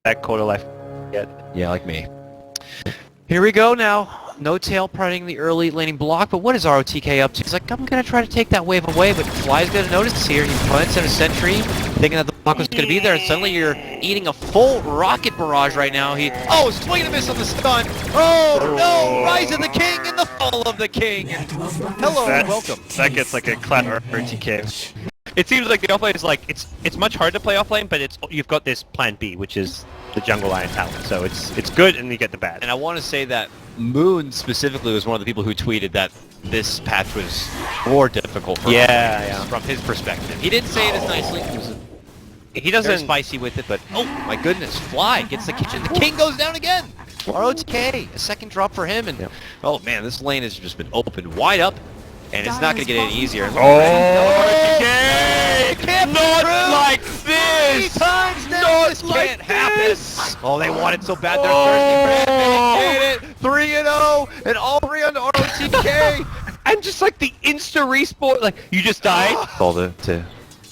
that quarter life yet. Yeah, like me. Here we go now. No tail prodding the early laning block, but what is ROTK up to? He's like, I'm going to try to take that wave away, but Fly's going to notice here. He plants in a sentry, thinking that the block was going to be there, and suddenly you're eating a full rocket barrage right now. Swing and a miss on the stun. Oh, no! Rise of the King and the fall of the King. Hello, and welcome. That gets like a clap RTK. It seems like the offlane is like, it's much harder to play offlane, but you've got this plan B, which is the jungle Iron Tower. So it's good, and you get the bad. And I want to say that Moon specifically was one of the people who tweeted that this patch was more difficult for him from his perspective. He didn't say it as nicely. He doesn't very spicy with it, but oh my goodness, Fly gets the kitchen. The King goes down again. ROTK, a second drop for him, and oh man, this lane has just been opened wide up. And it's not going to get any easier. Not like this! 3 times now! This can't happen! Oh, they want it so bad, they're thirsty for it. They get it! 3-0! And all 3 on ROTK! And just like the insta-respawn, like, you just died? All to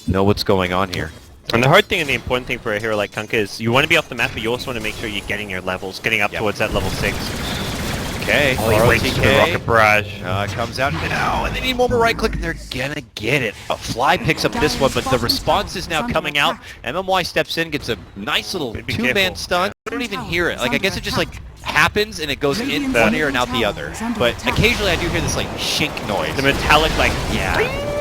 know what's going on here. And the hard thing and the important thing for a hero like Kunkka is you want to be off the map, but you also want to make sure you're getting your levels, getting up towards that level 6. Okay, ROTK, the rocket barrage. Comes out now, and they need more right click, and they're gonna get it. A Fly picks up this one, but the response is now coming out. MMY steps in, gets a nice little 2-man stun. I don't even hear it. Like, I guess it just like happens and it goes in one ear and out the other. But occasionally I do hear this like shink noise. The metallic like,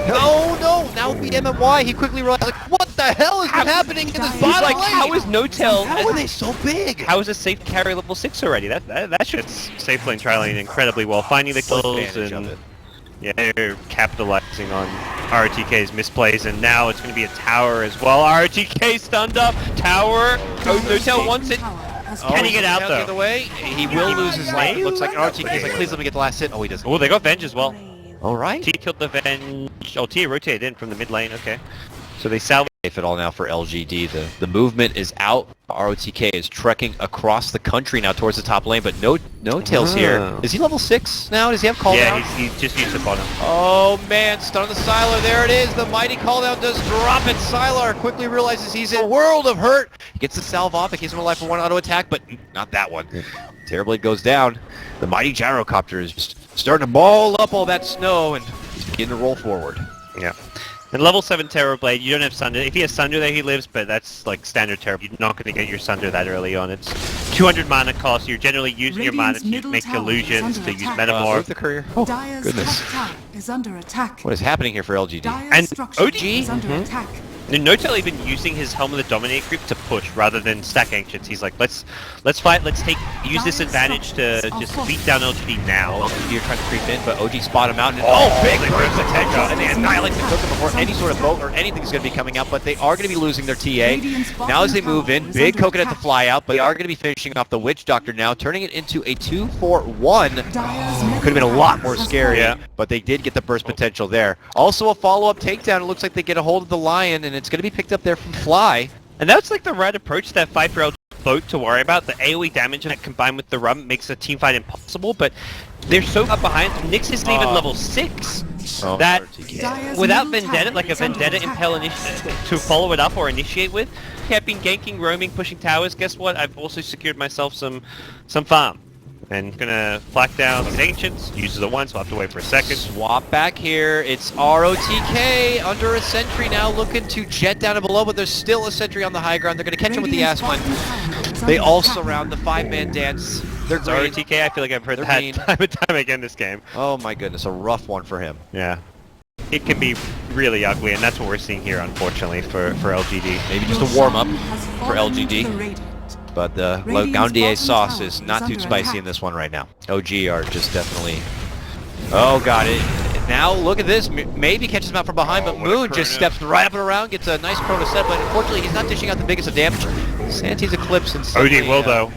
No, now it beat MMY. He quickly realized, like, what the hell is happening in this bottom lane? How is no tail? How are they so big? How is a safe carry level 6 already? That shit's safe lane trialing incredibly well, finding the kills and they're capitalizing on RTK's misplays, and now it's going to be a tower as well. RTK stunned up, tower. No tail wants it. Can he get out though? The other way. He will lose his life. It looks like RTK is like, please let me get the last hit. Oh, he doesn't. Oh, they got Venge as well. All right. T killed the Venge. Oh, T rotated in from the mid lane. Okay. So they salvage it all now for LGD. The movement is out. ROTK is trekking across the country now towards the top lane, but no tails here. Is he level 6 now? Does he have call down? Yeah, he just used the bottom. Oh man, stun on the Sylar. There it is. The mighty call down does drop it. Sylar quickly realizes he's in a world of hurt. He gets the salve off. It gives him a life for 1 auto attack, but not that one. Terrorblade goes down. The mighty gyrocopter is just starting to ball up all that snow and he's beginning to roll forward. Yeah. And level 7 Terrorblade, you don't have Sunder. If he has Sunder there, he lives, but that's like standard Terror. You're not going to get your Sunder that early on. It's 200 mana cost. You're generally using your mana to make illusions, to use Metamorph. The courier. Oh, goodness. Is under attack. What is happening here for LGD? And OG? No-tail even using his Helm of the Dominator creep to push rather than stack Ancients. He's like, let's fight, use this advantage to just beat down LGD now. LGD are trying to creep in, but OG spot him out, and big burst potential, and they annihilate the Cooker before any sort of boat or anything is going to be coming out, but they are going to be losing their TA. Now as they move in, big Coconut to fly out, but they are going to be finishing off the Witch Doctor now, turning it into a 2-4-1. Could have been a lot more scary, but they did get the burst potential there. Also a follow-up takedown. It looks like they get a hold of the Lion, and it's going to be picked up there from Fly. And that's like the right approach, that 5-year-old boat to worry about. The AoE damage that combined with the rum makes a team fight impossible, but they're so far behind. Nyx isn't even level 6. That without Vendetta, like a Vendetta Impel to follow it up or initiate with, he had been ganking, roaming, pushing towers. Guess what? I've also secured myself some farm. And gonna flak down these Ancients, uses it once, we'll have to wait for a second. Swap back here, it's ROTK under a sentry now, looking to jet down and below, but there's still a sentry on the high ground. They're gonna catch him with the ass one. They all surround the 5-man dance. They're great. ROTK, I feel like I've heard that time and time again this game. Oh my goodness, a rough one for him. Yeah. It can be really ugly, and that's what we're seeing here, unfortunately, for LGD. Maybe just a warm-up for LGD. But the Lagandier sauce is not too spicy in this one right now. OG are just definitely... Oh, got it. Now, look at this. Maybe catches him out from behind, but Moon just steps right up and around, gets a nice Chrono set, but unfortunately he's not dishing out the biggest of damage. Santi's Eclipse and suddenly, OG will, though.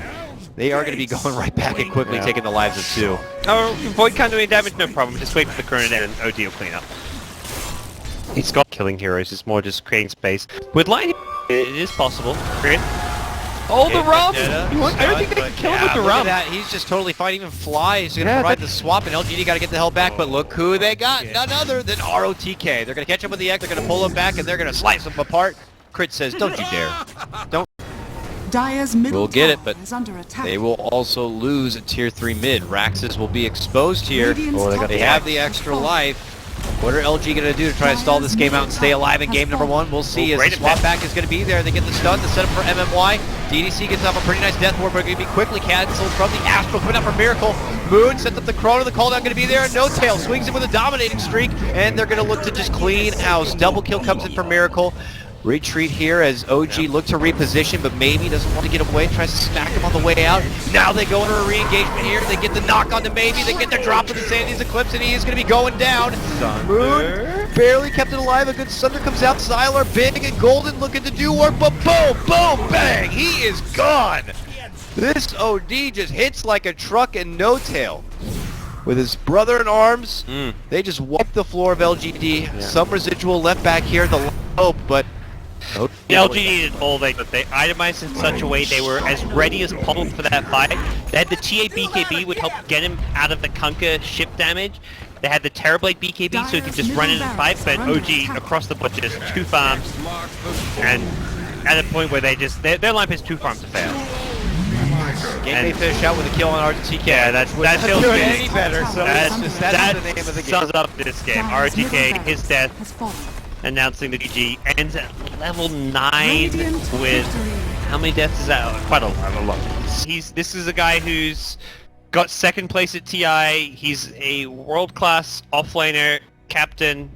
They are going to be going right back and quickly taking the lives of 2. Oh, Void can't do any damage, no problem. Just wait for the Chrono and OG will clean up. He's got killing heroes, it's more just creating space. With Light, it is possible. Great. Oh, the rum! I don't think they can kill him with the rum. That. He's just totally fine. Even Fly is going to provide the swap, and LGD got to get the hell back. But look who they got. None other than ROTK. They're going to catch him with the X. They're going to pull him back, and they're going to slice him apart. Crit says, don't you dare. Don't. Dire's middle We'll get it, tower but is under attack. they will also lose at tier 3 mid. Raxus will be exposed here. Radiant's top They have tower the has extra fallen. life. What are LG going to do to try to stall this game out and stay alive in game number 1? We'll see as the swap back is going to be there. They get the stun, the setup for MMY. DDC gets off a pretty nice death ward, but going to be quickly canceled from the Astral coming out for Miracle. Moon sets up the Chrono, the cooldown going to be there. No Tail swings in with a dominating streak, and they're going to look to just clean house. Double kill comes in for Miracle. Retreat here as OG look to reposition, but maybe doesn't want to get away, tries to smack him on the way out. Now they go into a re-engagement here. They get the knock on to maybe. They get the drop of the Sandy's Eclipse, and he is going to be going down. Moon barely kept it alive. A good Sunder comes out. Sylar big and golden looking to do work, but boom, boom, bang. He is gone. This OD just hits like a truck and no tail. With his brother in arms, they just wipe the floor of LGD. Some residual left back here, the hope, but The LGD did all they could. They itemized in such a way they were as ready as possible for that fight. They had the TA BKB would help get him out of the Kunkka ship damage. They had the Terrorblade BKB so he could just run in and fight, but OG across the board just 2 farms, and at a point where they just, their lineup is 2 farms to fail. Game they finish out with a kill on RTK. Yeah, that feels doing good. any better, so that's that the name of the game. sums up this game. Dire's RTK, middle his barracks death, has fallen. announcing the GG, ends at level 9 Radiant with, victory. how many deaths is that? Quite a lot. This is a guy who's got 2nd place at TI. He's a world-class offlaner, captain,